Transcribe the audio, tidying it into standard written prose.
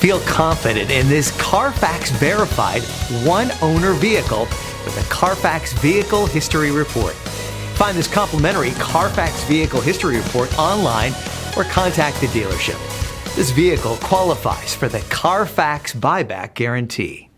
Feel confident in this Carfax verified one-owner vehicle with a Carfax Vehicle History Report. Find this complimentary Carfax Vehicle History Report online or contact the dealership. This vehicle qualifies for the Carfax Buyback Guarantee.